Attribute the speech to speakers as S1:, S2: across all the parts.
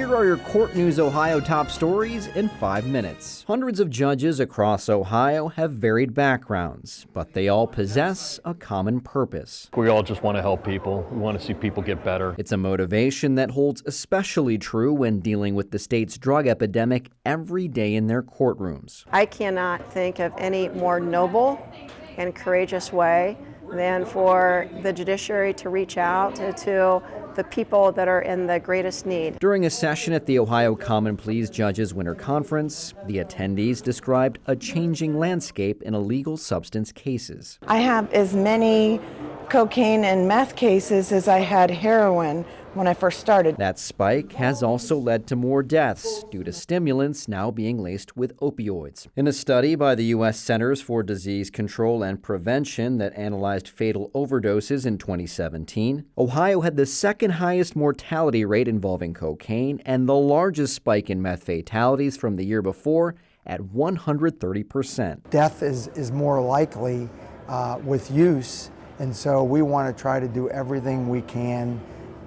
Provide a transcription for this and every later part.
S1: Here are your Court News Ohio top stories in 5 minutes. Hundreds of judges across Ohio have varied backgrounds, but they all possess a common purpose.
S2: We all just want to help people. We want to see people get better.
S1: It's a motivation that holds especially true when dealing with the state's drug epidemic every day in their courtrooms.
S3: I cannot think of any more noble and courageous way than for the judiciary to reach out to the people that are in the greatest need.
S1: During a session at the Ohio Common Pleas Judges Winter Conference, the attendees described a changing landscape in illegal substance cases.
S4: I have as many cocaine and meth cases as I had heroin when I first started.
S1: That spike has also led to more deaths due to stimulants now being laced with opioids. In a study by the U.S. Centers for Disease Control and Prevention that analyzed fatal overdoses in 2017, Ohio had the second highest mortality rate involving cocaine and the largest spike in meth fatalities from the year before at 130%.
S5: Death is more likely with use, and so we want to try to do everything we can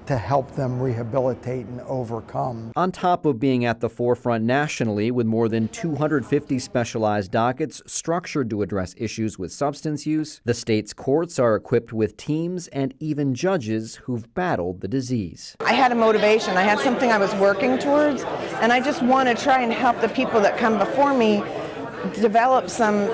S5: to help them rehabilitate and overcome.
S1: On top of being at the forefront nationally with more than 250 specialized dockets structured to address issues with substance use, the state's courts are equipped with teams and even judges who've battled the disease.
S4: I had a motivation, I had something I was working towards, and I just want to try and help the people that come before me develop some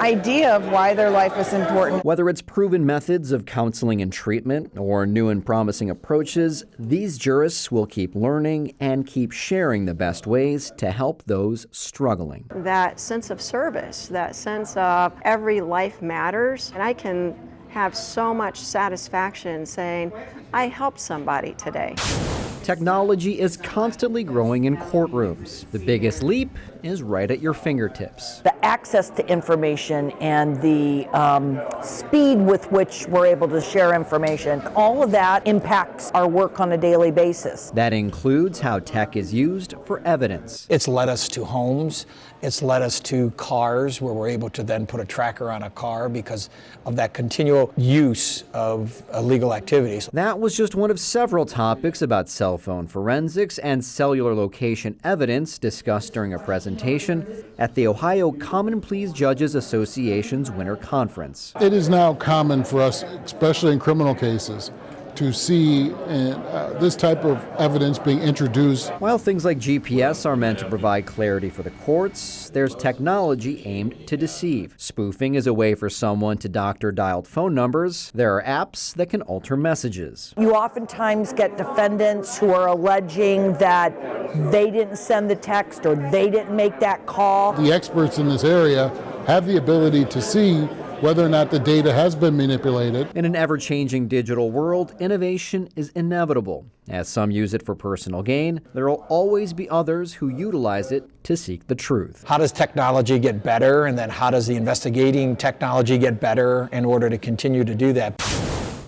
S4: idea of why their life is important.
S1: Whether it's proven methods of counseling and treatment or new and promising approaches, these jurists will keep learning and keep sharing the best ways to help those struggling.
S3: That sense of service, that sense of every life matters, and I can have so much satisfaction saying, I helped somebody today.
S1: Technology is constantly growing in courtrooms. The biggest leap is right at your fingertips.
S6: The access to information and the speed with which we're able to share information, all of that impacts our work on a daily basis.
S1: That includes how tech is used for evidence.
S7: It's led us to homes. It's led us to cars where we're able to then put a tracker on a car because of that continual use of illegal activities.
S1: That was just one of several topics about cell phone forensics and cellular location evidence discussed during a presentation at the Ohio Common Pleas Judges Association's Winter Conference.
S8: It is now common for us, especially in criminal cases, to see this type of evidence being introduced.
S1: While things like GPS are meant to provide clarity for the courts, there's technology aimed to deceive. Spoofing is a way for someone to doctor dialed phone numbers. There are apps that can alter messages.
S6: You oftentimes get defendants who are alleging that they didn't send the text or they didn't make that call.
S8: The experts in this area have the ability to see whether or not the data has been manipulated.
S1: In an ever-changing digital world, innovation is inevitable. As some use it for personal gain, there will always be others who utilize it to seek the truth.
S7: How does technology get better, and then how does the investigating technology get better in order to continue to do that?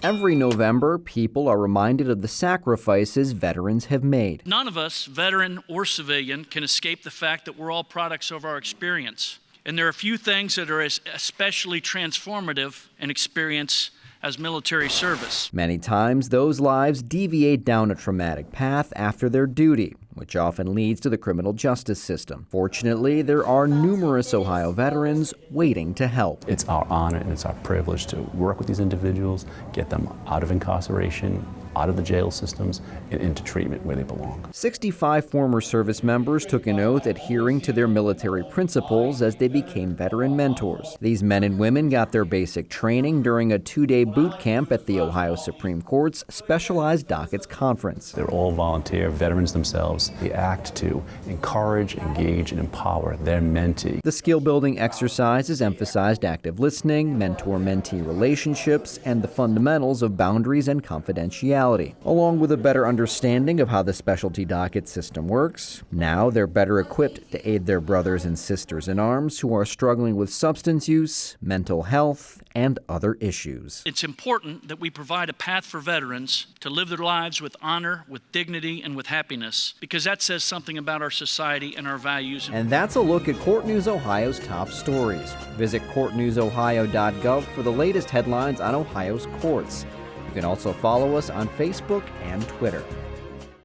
S1: Every November, people are reminded of the sacrifices veterans have made.
S9: None of us, veteran or civilian, can escape the fact that we're all products of our experience. And there are few things that are as especially transformative an experience as military service.
S1: Many times, those lives deviate down a traumatic path after their duty, which often leads to the criminal justice system. Fortunately, there are numerous Ohio veterans waiting to help.
S10: It's our honor and it's our privilege to work with these individuals, get them out of incarceration, out of the jail systems, and into treatment where they belong.
S1: 65 former service members took an oath adhering to their military principles as they became veteran mentors. These men and women got their basic training during a 2-day boot camp at the Ohio Supreme Court's Specialized Dockets Conference.
S10: They're all volunteer veterans themselves. They act to encourage, engage, and empower their mentee.
S1: The skill-building exercises emphasized active listening, mentor-mentee relationships, and the fundamentals of boundaries and confidentiality. Along with a better understanding of how the specialty docket system works, now they're better equipped to aid their brothers and sisters in arms who are struggling with substance use, mental health, and other issues.
S9: It's important that we provide a path for veterans to live their lives with honor, with dignity, and with happiness, because that says something about our society and our values.
S1: And that's a look at Court News Ohio's top stories. Visit courtnewsohio.gov for the latest headlines on Ohio's courts. You can also follow us on Facebook and Twitter.